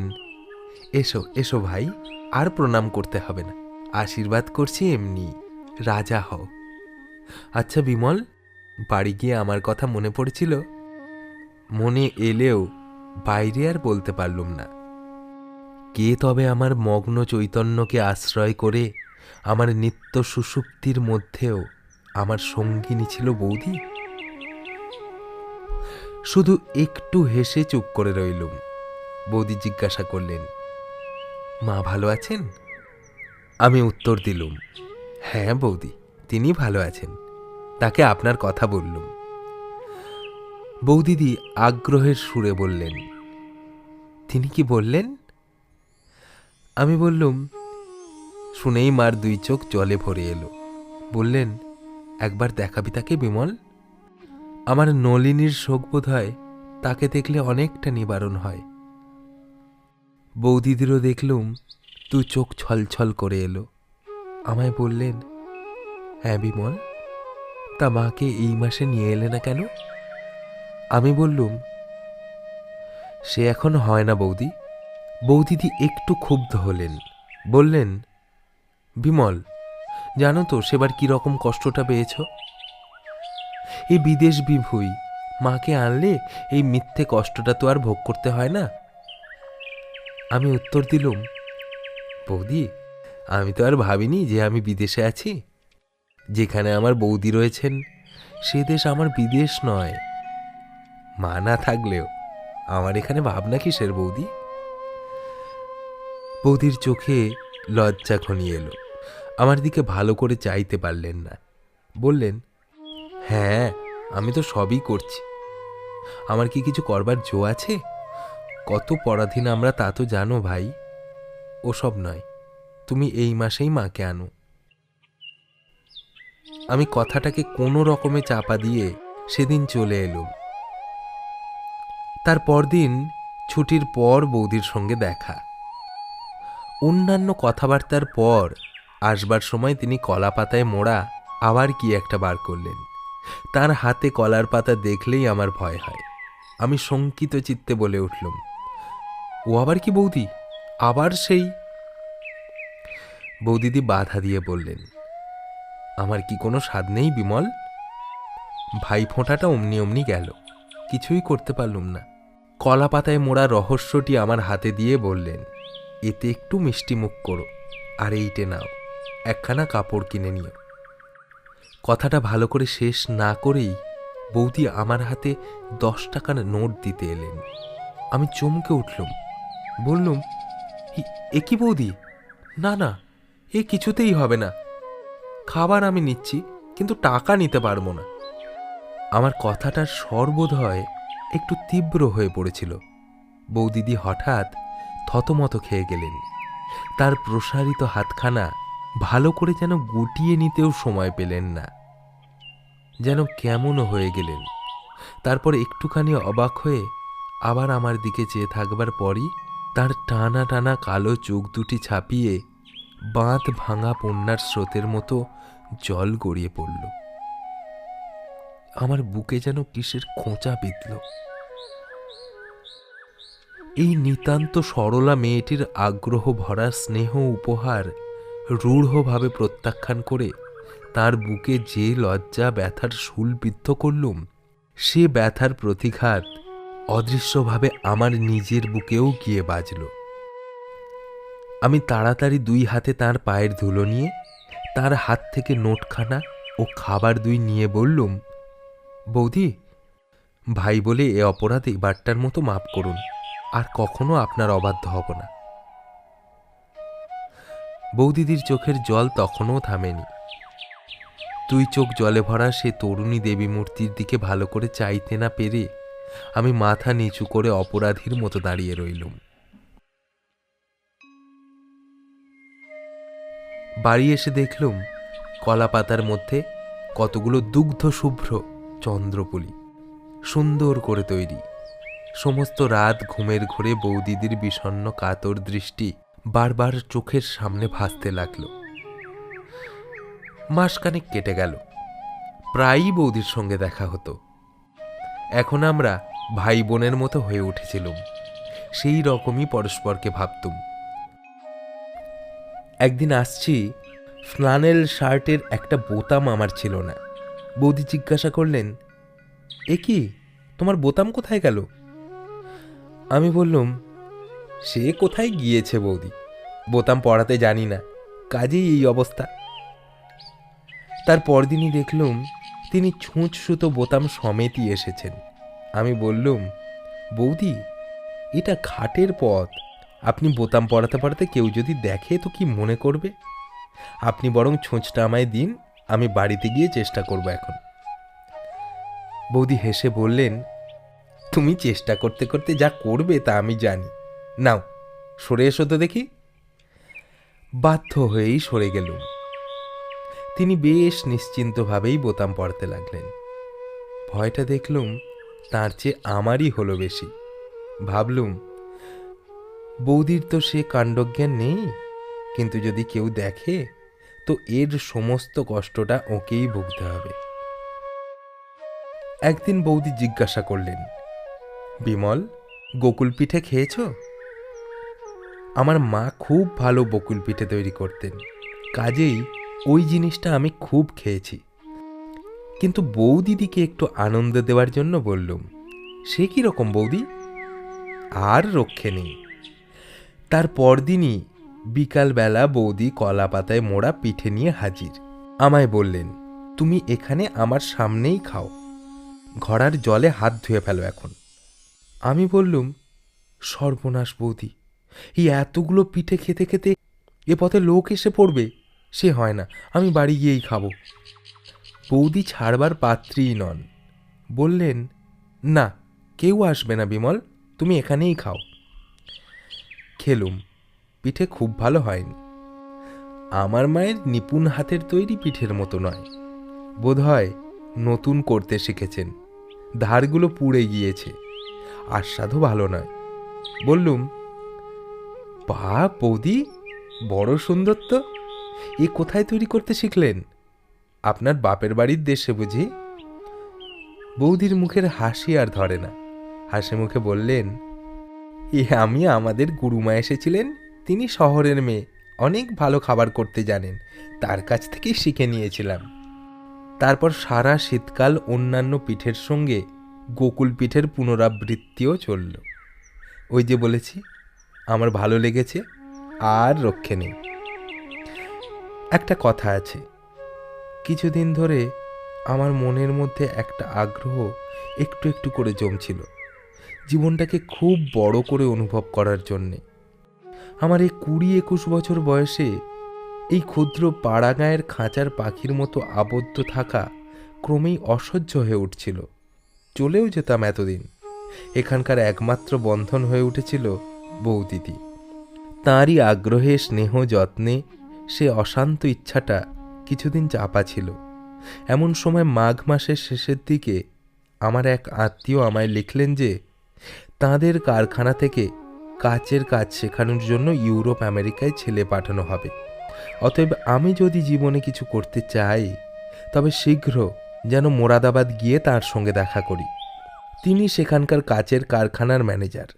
এসো এসো ভাই, আর প্রণাম করতে হবে না, আশীর্বাদ করছি এমনি, রাজা হও। আচ্ছা বিমল, বাড়ি গিয়ে আমার কথা মনে পড়েছিল? মনে এলেও বাইরে আর বলতে পারলুম না। কে তবে আমার মগ্ন চৈতন্যকে আশ্রয় করে আমার নিত্য সুষুপ্তির মধ্যেও আমার সঙ্গিনী ছিল বৌদি? শুধু একটু হেসে চুপ করে রইলুম। বৌদি জিজ্ঞাসা করলেন, মা ভালো আছেন? আমি উত্তর দিলুম, হ্যাঁ বৌদি, তিনি ভালো আছেন, তাকে আপনার কথা বললুম। বৌদিদি আগ্রহের সুরে বললেন, তিনি কি বললেন? আমি বললুম, শুনেই মার দুই চোখ জলে ভরে এলো। বললেন, একবার দেখাবি তাকে বিমল? আমার নলিনীর শোক বোধ হয় তাকে দেখলে অনেকটা নিবারণ হয়। বৌদিদিরও দেখলুম দু চোখ ছলছল করে এলো। আমায় বললেন, হ্যাঁ বিমল, তা মাকে এই মাসে নিয়ে এলে না কেন? আমি বললুম, সে এখন হয় না বৌদি। বৌদিদি একটু ক্ষুব্ধ হলেন, বললেন, বিমল, জানো তো সেবার কিরকম কষ্টটা পেয়েছ? এই বিদেশ বিভুই মাকে আনলে এই মিথ্যে কষ্টটা তো আর ভোগ করতে হয় না। আমি উত্তর দিলুম, বৌদি, আমি তো আর ভাবিনি যে আমি বিদেশে আছি। যেখানে আমার বৌদি রয়েছেন সে দেশ আমার বিদেশ নয়। মা না থাকলেও আমার এখানে ভাবনা কিসের বৌদি? বৌদির চোখে লজ্জা ঘনিয়ে এলো। আমার দিকে ভালো করে চাইতে পারলেন না। বললেন, হ্যাঁ, আমি তো সবই করছি। আমার কি কিছু করবার জো আছে? কত পরাধীন আমরা তা তো জানো ভাই। ওসব নয়, তুমি এই মাসেই মাকে আনো। আমি কথাটাকে কোনো রকমে চাপা দিয়ে সেদিন চলে এলুম। তার পরদিন ছুটির পর বৌদির সঙ্গে দেখা। অন্যান্য কথাবার্তার পর আসবার সময় তিনি কলা পাতায় মোড়া আবার কি একটা বার করলেন। তার হাতে কলার পাতা দেখলেই আমার ভয় হয়। আমি শঙ্কিত চিত্তে বলে উঠলুম, ও আবার কি বৌদি? আবার সেই? বৌদিদি বাধা দিয়ে বললেন, আমার কি কোনো স্বাদ নেই বিমল? ভাই ফোঁটাটা অমনি অমনি গেল, কিছুই করতে পারলুম না। কলা পাতায় মোড়া রহস্যটি আমার হাতে দিয়ে বললেন, এতে একটু মিষ্টি মুখ করো, আর এইটে নাও, একখানা কাপড় কিনে নিও। কথাটা ভালো করে শেষ না করেই বৌদি আমার হাতে 10 টাকার নোট দিতে এলেন। আমি চমকে উঠলুম, বললুম, এ কি বৌদি? না না, এ কিছুতেই হবে না। খাবার আমি নিচ্ছি, কিন্তু টাকা নিতে পারবো না। আমার কথাটার সর্বোধয় একটু তীব্র হয়ে পড়েছিল। বৌদিদি হঠাৎ থতমত খেয়ে গেলেন। তার প্রসারিত হাতখানা ভালো করে যেন গুটিয়ে নিতেও সময় পেলেন না, যেন কেমনও হয়ে গেলেন। তারপর একটুখানি অবাক হয়ে আবার আমার দিকে চেয়ে থাকবার পরই তার টানা টানা কালো চোখ দুটি ছাপিয়ে বাঁধ ভাঙা বন্যার স্রোতের মতো জল গড়িয়ে পড়ল। আমার বুকে যেন কিসের খোঁচা বিঁধল। এই নিতান্ত সরলা মেয়েটির আগ্রহ ভরা স্নেহ উপহার রূঢ়ভাবে প্রত্যাখ্যান করে তার বুকে যে লজ্জা ব্যথার শুল বিদ্ধ করলুম, সে ব্যথার প্রতিঘাত অদৃশ্যভাবে আমার নিজের বুকেও গিয়ে বাজল। আমি তাড়াতাড়ি 2 হাতে তার পায়ের ধুলো নিয়ে তার হাত থেকে নোটখানা ও খাবার 2 নিয়ে বললুম, বৌদি, ভাই বলে এ অপরাধ এবারটার মতো মাপ করুন, আর কখনো আপনার অবাধ্য হব না। বৌদিদির চোখের জল তখনও থামেনি। 2 চোখ জলে ভরা সে তরুণী দেবী মূর্তির দিকে ভালো করে চাইতে না পেরে আমি মাথা নিচু করে অপরাধীর মতো দাঁড়িয়ে রইলুম। বাড়ি এসে দেখলুম কলা পাতার মধ্যে কতগুলো দুগ্ধ শুভ্র চন্দ্রপুলি, সুন্দর করে তৈরি। সমস্ত রাত ঘুমের ঘোরে বৌদিদির বিষণ্ণ কাতর দৃষ্টি বারবার চোখের সামনে ভাসতে লাগল। মাসখানেক কেটে গেল। প্রায়ই বৌদির সঙ্গে দেখা হতো। এখন আমরা ভাই বোনের মতো হয়ে উঠেছিলাম। সেই রকমই পরস্পরকে ভাবতুম। একদিন আসছি, ফ্লানেল শার্টের একটা বোতাম আমার ছিল না। বৌদি জিজ্ঞাসা করলেন, এ কি, তোমার বোতাম কোথায় গেল? আমি বললুম, সে কোথায় গিয়েছে বৌদি, বোতাম পরাতে জানি না, কাজেই এই অবস্থা। তার পরদিনই দেখলুম তিনি ছুঁচ সুতো বোতাম সমেতই এসেছেন। আমি বললুম, বৌদি, এটা ঘাটের পথ, আপনি বোতাম পরাতে পরাতে কেউ যদি দেখে তো কি মনে করবে? আপনি বরং ছুঁচটা আমায় দিন, আমি বাড়িতে গিয়ে চেষ্টা করব এখন। বৌদি হেসে বললেন, তুমি চেষ্টা করতে করতে যা করবে তা আমি জানি, নাও সরে এসো তো দেখি। বাধ্য হয়েই সরে গেলুম। তিনি বেশ নিশ্চিন্তভাবেই বোতাম পরাতে লাগলেন। ভয়টা দেখলুম তার চেয়ে আমারই হলো বেশি। ভাবলুম, বৌদির তো সে কাণ্ডজ্ঞান নেই, কিন্তু যদি কেউ দেখে তো এর সমস্ত কষ্টটা ওকেই ভুগতে হবে। একদিন বৌদি জিজ্ঞাসা করলেন, বিমল, গোকুল পিঠে খেয়েছ? আমার মা খুব ভালো বকুল পিঠে তৈরি করতেন, কাজেই ওই জিনিসটা আমি খুব খেয়েছি। কিন্তু বৌদিদিকে একটু আনন্দ দেওয়ার জন্য বললুম, সে কি রকম বৌদি? আর রক্ষে নেই। তার পরদিনই বিকালবেলা বৌদি কলা পাতায় মোড়া পিঠে নিয়ে হাজির। আমায় বললেন, তুমি এখানে আমার সামনেই খাও, ঘড়ার জলে হাত ধুয়ে ফেলো এখন। আমি বললুম, সর্বনাশ বৌদি, এই এতগুলো পিঠে খেতে খেতে এ পথে লোক এসে পড়বে, সে হয় না, আমি বাড়ি গিয়েই খাবো। বৌদি ছাড়বার পাত্রীই নন, বললেন, না, কেউ আসবে না বিমল, তুমি এখানেই খাও। খেলুম, পিঠে খুব ভালো হয়নি। আমার মায়ের নিপুণ হাতের তৈরি পিঠের মতো নয়, বোধহয় নতুন করতে শিখেছেন, ধারগুলো পুড়ে গিয়েছে, আস্বাদও ভালো নয়। বললুম, বাহ বৌদি, বড় সুন্দর তো, এ কোথায় তৈরি করতে শিখলেন? আপনার বাপের বাড়ির দেশে বুঝি? বৌদির মুখের হাসি আর ধরে না, হাসি মুখে বললেন, আমি আমাদের গুরুমা এসেছিলেন, তিনি শহরের মেয়ে, অনেক ভালো খাবার করতে জানেন, তার কাছ থেকেই শিখে নিয়েছিলাম। তারপর সারা শীতকাল অন্যান্য পিঠের সঙ্গে গোকুল পিঠের পুনরাবৃত্তিও চলল। ওই যে বলেছি, আমার ভালো লেগেছে, আর রক্ষে নেই। একটা কথা আছে, কিছুদিন ধরে আমার মনের মধ্যে একটা আগ্রহ একটু একটু করে জমছিল, জীবনটাকে খুব বড় করে অনুভব করার জন্যে। আমার এই 20-21 বছর বয়সে এই ক্ষুদ্র পাড়াগাঁয়ের খাঁচার পাখির মতো আবদ্ধ থাকা ক্রমেই অসহ্য হয়ে উঠছিল। চলেও যেতাম এতদিন, এখানকার একমাত্র বন্ধন হয়ে উঠেছিল বৌদিদি। তাঁরই আগ্রহে, স্নেহ, যত্নে সে অশান্ত ইচ্ছাটা কিছুদিন চাপা ছিল। এমন সময় মাঘ মাসের শেষের দিকে আমার এক আত্মীয় আমায় লিখলেন যে তাঁদের কারখানা থেকে কাচের কাজ শেখানোর জন্য ইউরোপ আমেরিকায় ছেলে পাঠানো হবে। অতএব আমি যদি জীবনে কিছু করতে চাই, তবে শীঘ্র যেন মোরাদাবাদ গিয়ে তার সঙ্গে দেখা করি। তিনি সেখানকার কাচের কারখানার ম্যানেজার।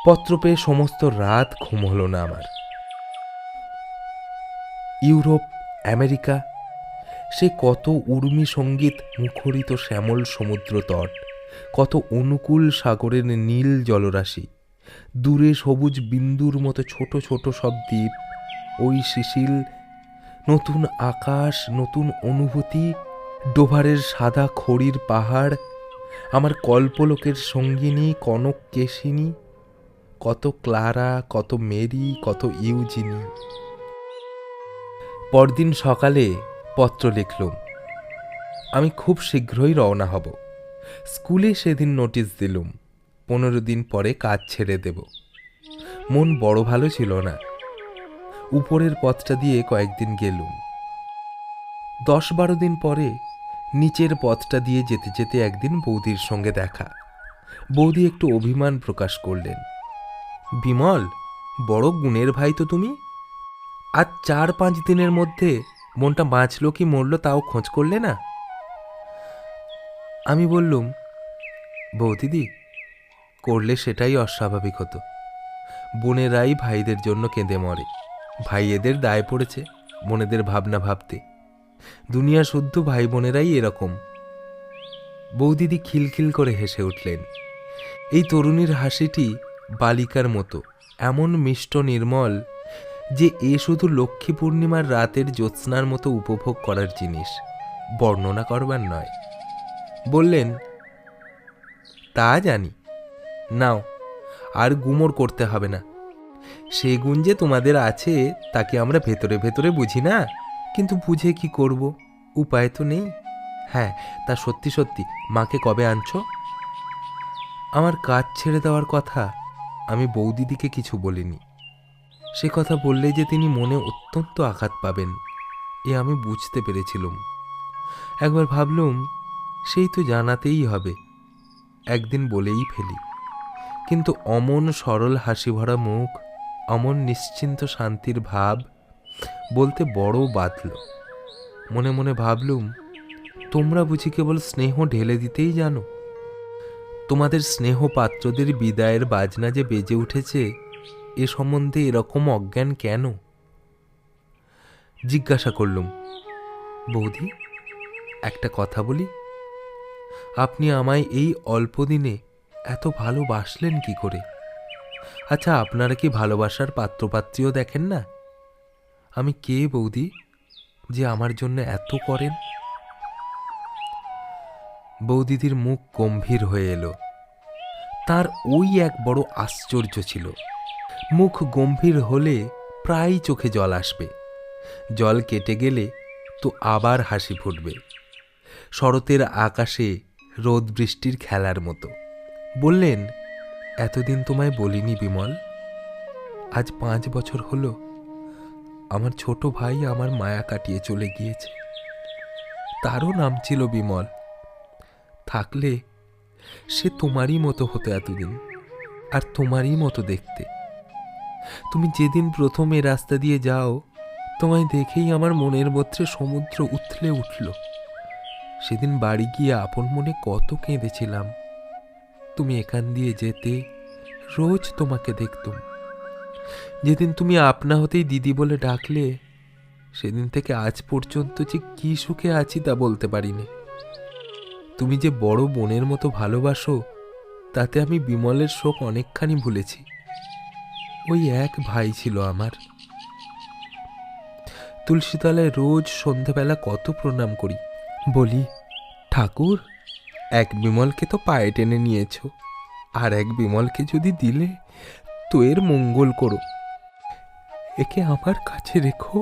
পত্র পেয়ে সমস্ত রাত ঘুম হলো না আমার। ইউরোপ, আমেরিকা, সে কত উর্মি সঙ্গীত মুখরিত শ্যামল সমুদ্র তট, কত অনুকূল সাগরের নীল জলরাশি, দূরে সবুজ বিন্দুর মতো ছোট ছোট সব দ্বীপ, ওই শিশিল, নতুন আকাশ, নতুন অনুভূতি, ডোভারের সাদা খড়ির পাহাড়, আমার কল্পলোকের সঙ্গিনী কনক কেশিনী, কত ক্লারা, কত মেরি, কত ইউজিনি। পরদিন সকালে পত্র লিখলুম, আমি খুব শীঘ্রই রওনা হব। স্কুলে সেদিন নোটিশ দিলুম, 15 দিন পরে কাজ ছেড়ে দেব। মন বড় ভালো ছিল না। উপরের পথটা দিয়ে কয়েকদিন গেলুম। 10-12 দিন পরে নিচের পথটা দিয়ে যেতে যেতে একদিন বৌদির সঙ্গে দেখা। বৌদি একটু অভিমান প্রকাশ করলেন, বিমল, বড় গুণের ভাই তো তুমি, আজ 4-5 দিনের মধ্যে মনটা বাঁচল কি মরল তাও খোঁজ করলে না। আমি বললুম, বৌদিদি, করলে সেটাই অস্বাভাবিক হতো। বোনেরাই ভাইদের জন্য কেঁদে মরে, ভাইয়েদের দায় পড়েছে বোনেদের ভাবনা ভাবতে। দুনিয়া শুদ্ধ ভাই বোনেরাই এরকম। বৌদিদি খিলখিল করে হেসে উঠলেন। এই তরুণীর হাসিটি বালিকার মতো, এমন মিষ্ট নির্মল যে এ শুধু লক্ষ্মী পূর্ণিমার রাতের জ্যোৎস্নার মতো উপভোগ করার জিনিস, বর্ণনা করবার নয়। বললেন, তা জানি, নাও, আর গুমর করতে হবে না। সে গুণ যে তোমাদের আছে তাকে আমরা ভেতরে ভেতরে বুঝি না, কিন্তু বুঝে কি করব, উপায় তো নেই। হ্যাঁ, তা সত্যি সত্যি মাকে কবে আনছো? আমার কাজ ছেড়ে দেওয়ার কথা আমি বৌদিদিকে কিছু বলিনি। সে কথা বললে যে তিনি মনে অত্যন্ত আঘাত পাবেন, এ আমি বুঝতে পেরেছিলুম। একবার ভাবলুম, সেই তো জানাতেই হবে, একদিন বলেই ফেলি। কিন্তু অমন সরল হাসি ভরা মুখ, অমন নিশ্চিন্ত শান্তির ভাব, বলতে বড় বাধল। মনে মনে ভাবলুম, তোমরা বুঝি কেবল স্নেহ ঢেলে দিতেই জানো? তোমাদের স্নেহ পাত্রদের বিদায়ের বাজনা যে বেজে উঠেছে, এ সম্বন্ধে এরকম অজ্ঞান কেন? জিজ্ঞাসা করলুম, বৌদি একটা কথা বলি, আপনি আমায় এই অল্প দিনে এত ভালোবাসলেন কি করে? আচ্ছা, আপনারা কি ভালোবাসার পাত্রপাত্রীও দেখেন না? আমি কে বৌদি যে আমার জন্য এত করেন? বৌদিদির মুখ গম্ভীর হয়ে এলো। তার ওই এক বড় আশ্চর্য ছিল, মুখ গম্ভীর হলে প্রায় চোখে জল আসবে, জল কেটে গেলে তো আবার হাসি ফুটবে, শরতের আকাশে রোদ বৃষ্টির খেলার মতো। বললেন, এতদিন তোমায় বলিনি বিমল, আজ 5 বছর হলো আমার ছোট ভাই আমার মায়া কাটিয়ে চলে গিয়েছে। তারও নাম ছিল বিমল। থাকলে সে তোমারই মতো হতো এতদিন, আর তোমারই মতো দেখতে। তুমি যেদিন প্রথম এ রাস্তা দিয়ে যাও, তোমায় দেখেই আমার মনের মধ্যে সমুদ্র উথলে উঠল। সেদিন বাড়ি গিয়ে আপন মনে কত কেঁদেছিলাম। তুমি এখান দিয়ে যেতে, রোজ তোমাকে দেখতুম। যেদিন তুমি আপনা হতেই দিদি বলে ডাকলে, সেদিন থেকে আজ পর্যন্ত যে কি সুখে আছি তা বলতে পারিনি। তুমি যে বড় বোনের মতো ভালোবাসো, তাতে আমি বিমলের শোক অনেকখানি ভুলেছি। ওই এক ভাই ছিল আমার। তুলসীতলায় রোজ সন্ধেবেলা কত প্রণাম করি, বলি, ঠাকুর, এক বিমলকে তো পায়ে টেনে নিয়েছ, আর এক বিমলকে যদি দিলে তো এর মঙ্গল করো, একে আমার কাছে রেখো।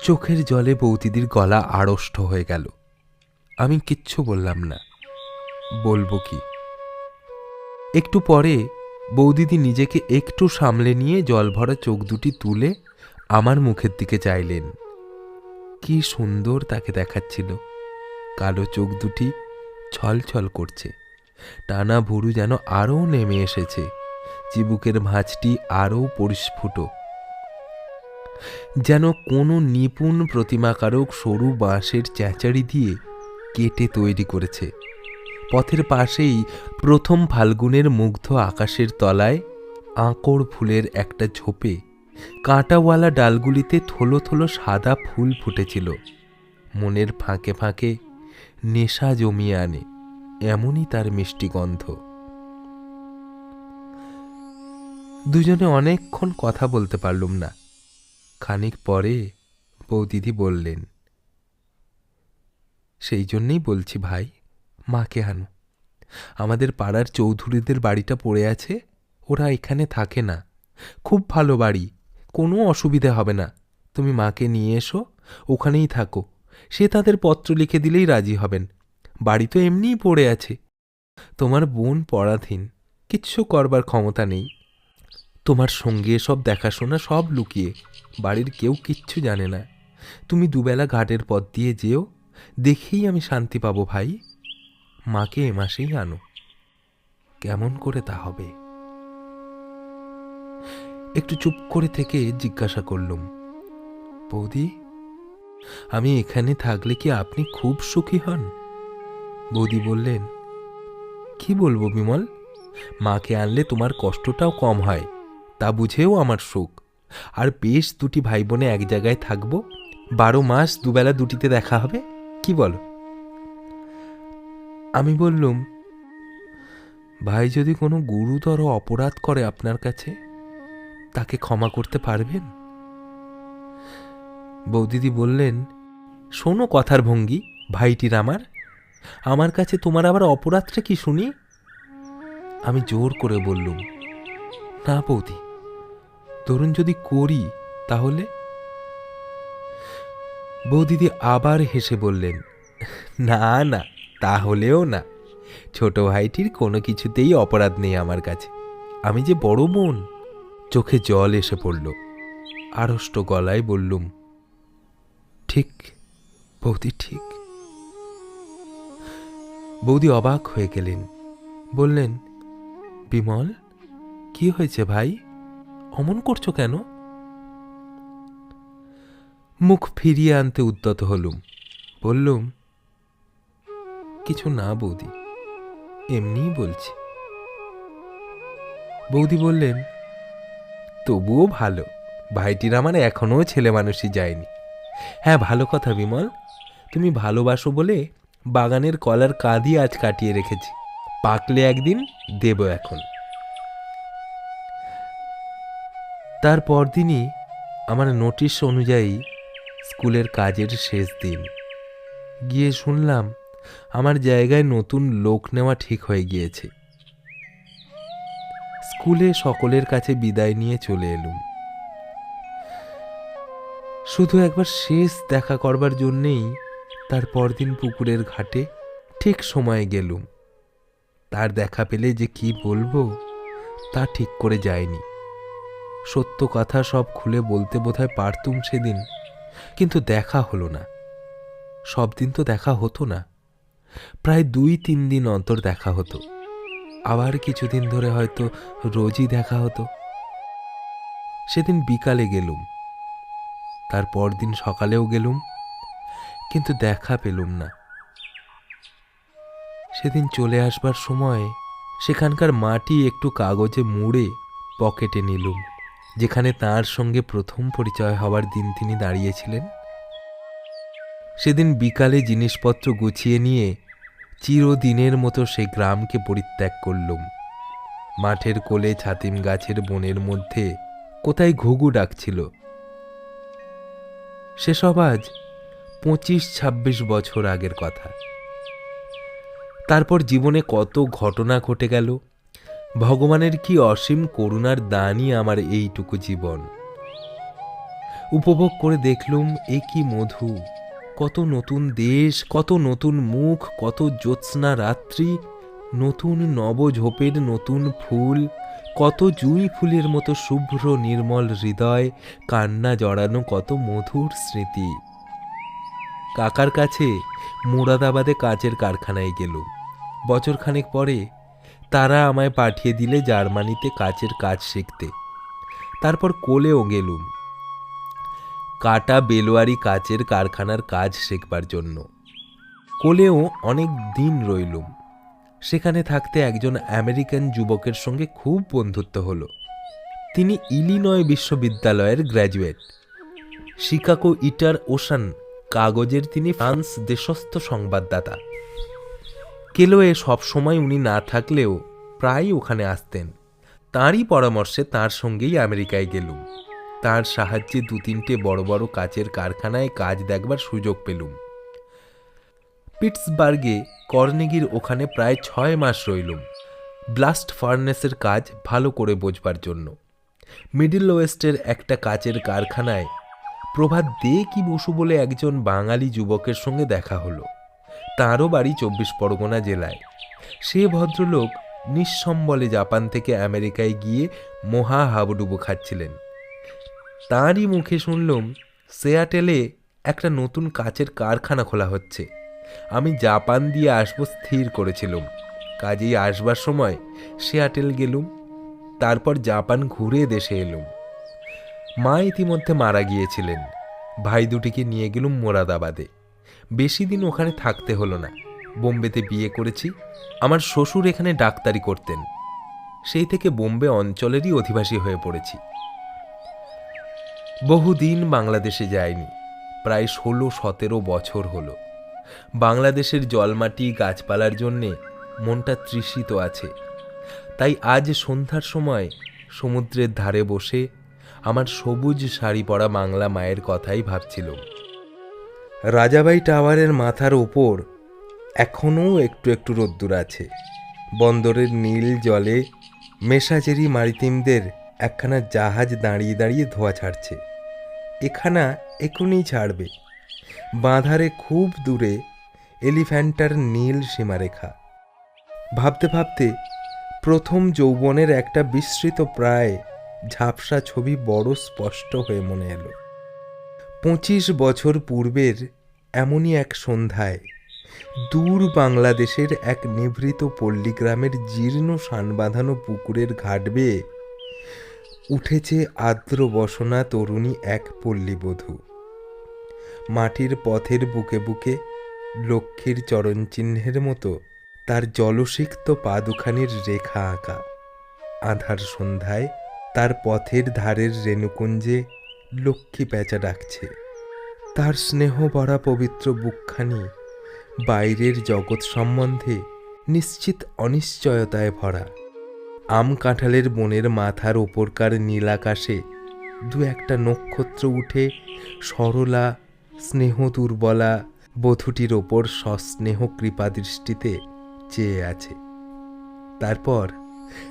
চোখের জলে বৌদিদির গলা আড়ষ্ট হয়ে গেল। আমি কিচ্ছু বললাম না। বলবো কি? একটু পরে বৌদিদি নিজেকে একটু সামলে নিয়ে জল ভরা চোখ দুটি তুলে আমার মুখের দিকে চাইলেন। কি সুন্দর তাকে দেখাচ্ছিল। কালো চোখ দুটি ছলছল করছে, টানা ভুরু যেন আরও নেমে এসেছে, চিবুকের ভাঁজটি আরও পরিস্ফুট, যেন কোনো নিপুণ প্রতিমাকারক সরু বাঁশের চেঁচাড়ি দিয়ে কেটে তৈরি করেছে। পথের পাশেই প্রথম ফাল্গুনের মুগ্ধ আকাশের তলায় আঁকড় ফুলের একটা ঝোপে কাঁটাওয়ালা ডালগুলিতে থলো থলো সাদা ফুল ফুটেছিল। মনের ফাঁকে ফাঁকে নেশা জমিয়ে আনে, এমনই তার মিষ্টি গন্ধ। দুজনে অনেকক্ষণ কথা বলতে পারলুম না। খানিক পরে বৌদিদি বললেন, সেই জন্যেই বলছি ভাই, মাকে আনো। আমাদের পাড়ার চৌধুরীদের বাড়িটা পড়ে আছে, ওরা এখানে থাকে না। খুব ভালো বাড়ি, কোনো অসুবিধে হবে না। তুমি মাকে নিয়ে এসো, ওখানেই থাকো। সে তাদের পত্র লিখে দিলেই রাজি হবেন। বাড়ি তো এমনিই পড়ে আছে। তোমার বোন পরাধীন, কিচ্ছু করবার ক্ষমতা নেই। তোমার সঙ্গে সব দেখাশোনা সব লুকিয়ে, বাড়ির কেউ কিচ্ছু জানে না। তুমি দুবেলা ঘাটের পথ দিয়ে যেও, দেখেই আমি শান্তি পাবো ভাই। মাকে এ মাসেই আনো। কেমন করে তা হবে? একটু চুপ করে থেকে জিজ্ঞাসা করলুম, বৌদি, আমি এখানে থাকলে কি আপনি খুব সুখী হন? বৌদি বললেন, কি বলবো বিমল, মাকে আনলে তোমার কষ্টটাও কম হয়, তা বুঝেও আমার সুখ। আর বেশ দুটি ভাই বোনে এক জায়গায় থাকবো, 12 মাস দুবেলা দুটিতে দেখা হবে, কি বলো? আমি বললুম, ভাই যদি কোনো গুরুতর অপরাধ করে আপনার কাছে, তাকে ক্ষমা করতে পারবেন? বৌদিদি বললেন, শোনো কথার ভঙ্গি ভাইটির আমার কাছে তোমার আবার অপরাধটা কি শুনি? আমি জোর করে বললুম, না বৌদি, ধরুন যদি করি তাহলে? বৌদিদি আবার হেসে বললেন, না না, তাহলেও না। ছোট ভাইটির কোনো কিছুতেই অপরাধ নেই আমার কাছে। আমি যে বড় বোন। চোখে জল এসে পড়ল। আড়ষ্ট গলায় বললুম, ঠিক বৌদি, ঠিক। বৌদি অবাক হয়ে গেলেন। বললেন, বিমল, কি হয়েছে ভাই, অমন করছো কেন? মুখ ফিরিয়ে আনতে উদ্যত হলুম। বললুম, কিছু না বৌদি, এমনিই বলছি। বৌদি বললেন, তবুও ভালো, ভাইটির আমার এখনো ছেলে মানুষই যায়নি। হ্যাঁ, ভালো কথা বিমল, তুমি ভালোবাসো বলে বাগানের কলার কাঁদি আজ কাটিয়ে রেখেছি, পাকলে একদিন দেব। এখন তার পরদিনই আমার নোটিশ অনুযায়ী স্কুলের কাজের শেষ দিন। গিয়ে শুনলাম আমার জায়গায় নতুন লোক নেওয়া ঠিক হয়ে গিয়েছে। স্কুলে সকলের কাছে বিদায় নিয়ে চলে এলুম, শুধু একবার শেষ দেখা করবার জন্যেই। তার পরদিন পুকুরের ঘাটে ঠিক সময়ে গেলুম। তার দেখা পেলে যে কি বলবো তা ঠিক করে যায়নি। সত্য কথা সব খুলে বলতে বোধহয় পারতুম সেদিন, কিন্তু দেখা হলো না। সব দিন তো দেখা হতো না, প্রায় 2-3 দিন অন্তর দেখা হতো, আবার কিছুদিন ধরে হয়তো রোজই দেখা হতো। সেদিন বিকালে গেলুম, তার পরদিন সকালেও গেলুম, কিন্তু দেখা পেলুম না। সেদিন চলে আসবার সময় সেখানকার মাটি একটু কাগজে মুড়ে পকেটে নিলুম, যেখানে তার সঙ্গে প্রথম পরিচয় হওয়ার দিন তিনি দাঁড়িয়েছিলেন। সেদিন বিকালে জিনিসপত্র গুছিয়ে নিয়ে চিরদিনের মতো সে গ্রামকে পরিত্যাগ করলুম। মাঠের কোলে ছাতিম গাছের বনের মধ্যে কোথায় ঘুঘু ডাকছিল। সেসব আজ 25-26 বছর আগের কথা। তারপর জীবনে কত ঘটনা ঘটে গেল। ভগবানের কি অসীম করুণার দানই আমার এইটুকু জীবন। উপভোগ করে দেখলুম এ কি মধু, কত নতুন দেশ, কত নতুন মুখ, কত জ্যোৎস্না রাত্রি, নতুন নবঝোপের নতুন ফুল, কত জুঁই ফুলের মতো শুভ্র নির্মল হৃদয়, কান্না জড়ানো কত মধুর স্মৃতি। কাকার কাছে মুরাদাবাদে কাচের কারখানায় গেলুম। বছরখানেক পরে তারা আমায় পাঠিয়ে দিলে জার্মানিতে কাচের কাজ শিখতে। তারপর কোলেও গেলুম কাটা বেলোয়ারি কাচের কারখানার কাজ শিখবার জন্য। কোলেও অনেক দিন রইলুম। সেখানে থাকতে একজন আমেরিকান যুবকের সঙ্গে খুব বন্ধুত্ব হলো। তিনি ইলিনয় বিশ্ববিদ্যালয়ের গ্র্যাজুয়েট। শিকাগো ইটার ওশান কাগজের তিনি ফ্রান্স দেশস্থ সংবাদদাতা। কেলোয়ে সবসময় উনি না থাকলেও প্রায় ওখানে আসতেন। তাঁরই পরামর্শে তাঁর সঙ্গেই আমেরিকায় গেলুম। তাঁর সাহায্যে 2-3টে বড় বড় কাচের কারখানায় কাজ দেখবার সুযোগ পেলুম। পিটসবার্গে কর্নেগির ওখানে প্রায় 6 মাস রইলুম, ব্লাস্ট ফার্নেসের কাজ ভালো করে বোঝবার জন্য। মিডল ওয়েস্টের একটা কাচের কারখানায় প্রভাত দে কি বসু বলে একজন বাঙালি যুবকের সঙ্গে দেখা হলো। তাঁরও বাড়ি 24 পরগনা জেলায়। সে ভদ্রলোক নিঃসম্বলে জাপান থেকে আমেরিকায় গিয়ে মহা হাবুডুবু খাচ্ছিলেন। তাঁরই মুখে শুনলুম সিয়াটেলে একটা নতুন কাচের কারখানা খোলা হচ্ছে। আমি জাপান দিয়ে আসবো স্থির করেছিলুম, কাজেই আসবার সময় সিয়াটেল গেলুম। তারপর জাপান ঘুরে দেশে এলুম। মা ইতিমধ্যে মারা গিয়েছিলেন। ভাই দুটিকে নিয়ে গেলুম মোরাদাবাদে। বেশি দিন ওখানে থাকতে হলো না। বোম্বেতে বিয়ে করেছি। আমার শ্বশুর এখানে ডাক্তারি করতেন। সেই থেকে বোম্বে অঞ্চলেরই অধিবাসী হয়ে পড়েছি। বহুদিন বাংলাদেশে যায়নি, প্রায় 16-17 বছর হলো। বাংলাদেশের জলমাটি গাছপালার জন্যে মনটা তৃষিত আছে। তাই আজ সন্ধ্যার সময় সমুদ্রের ধারে বসে আমার সবুজ শাড়ি পরা বাংলা মায়ের কথাই ভাবছিল। রাজাবাই টাওয়ারের মাথার ওপর এখনও একটু একটু রোদ্দুর আছে। বন্দরের নীল জলে মেসাজেরি মারিতিমদের একখানা জাহাজ দাঁড়িয়ে দাঁড়িয়ে ধোঁয়া ছাড়ছে। এখানা এখনই ছাড়বে। বাঁধারে খুব দূরে এলিফ্যান্টার নীল সীমারেখা। ভাবতে ভাবতে প্রথম যৌবনের একটা বিস্মৃত প্রায় ঝাপসা ছবি বড় স্পষ্ট হয়ে মনে এলো। 25 বছর পূর্বের এমনই এক সন্ধ্যায় দূর বাংলাদেশের এক নিভৃত পল্লীগ্রামের জীর্ণ শান বাঁধানো পুকুরের ঘাট বেয়ে উঠেছে আর্দ্র বসনা তরুণী এক পল্লীবধূ। মাটির পথের বুকে বুকে লক্ষ্মীর চরণচিহ্নের মতো তার জলসিক্ত পা দুখানির রেখা আঁকা। আঁধার সন্ধ্যায় তার পথের ধারের রেণুকুঞ্জে লক্ষ্মী প্যাঁচা ডাকছে। তার স্নেহ ভরা পবিত্র বুকখানি বাইরের জগৎ সম্বন্ধে নিশ্চিত অনিশ্চয়তায় ভরা। আম কাঁঠালের বনের মাথার ওপরকার নীলাকাশে দু একটা নক্ষত্র উঠে সরলা স্নেহ দুর্বলা বধূটির ওপর সস্নেহ কৃপা দৃষ্টিতে চেয়ে আছে। তারপর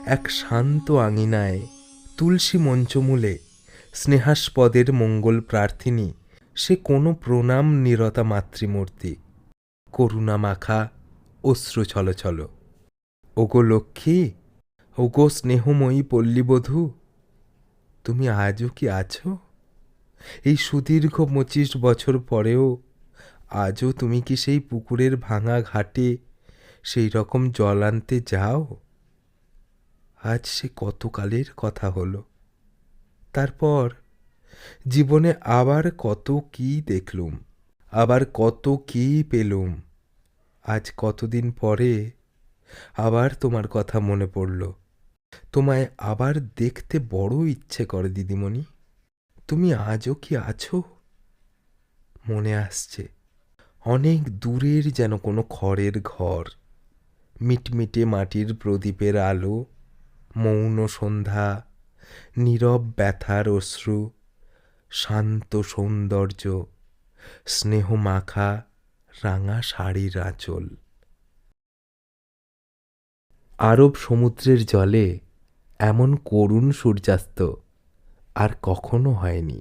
এক শান্ত আঙিনায় তুলসী মঞ্চমূলে স্নেহাস্পদের মঙ্গল প্রার্থিনী সে কোনো প্রণাম নিরতা মাতৃমূর্তি, করুণা মাখা অশ্রু ছলছল। ওগো লক্ষ্মী, ওগো স্নেহময়ী পল্লীবধূ, তুমি আজও কি আছো? এই সুদীর্ঘ 25 বছর পরেও আজও তুমি কি সেই পুকুরের ভাঙা ঘাটে সেই রকম জল আনতে যাও? আজ সে কতকালের কথা হলো। তারপর জীবনে আবার কত কি দেখলুম, আবার কত কি পেলুম। আজ কতদিন পরে আবার তোমার কথা মনে পড়ল। তোমায় আবার দেখতে বড় ইচ্ছে করে দিদিমণি। তুমি আজও কি আছো? মনে আসছে অনেক দূরের যেন কোনো খড়ের ঘর, মিটমিটে মাটির প্রদীপের আলো, মৌন সন্ধ্যা, নীরব ব্যথার অশ্রু, শান্ত সৌন্দর্য, স্নেহ মাখা রাঙা শাড়ির আঁচল। আরব সমুদ্রের জলে এমন করুণ সূর্যাস্ত আর কখনো হয়নি।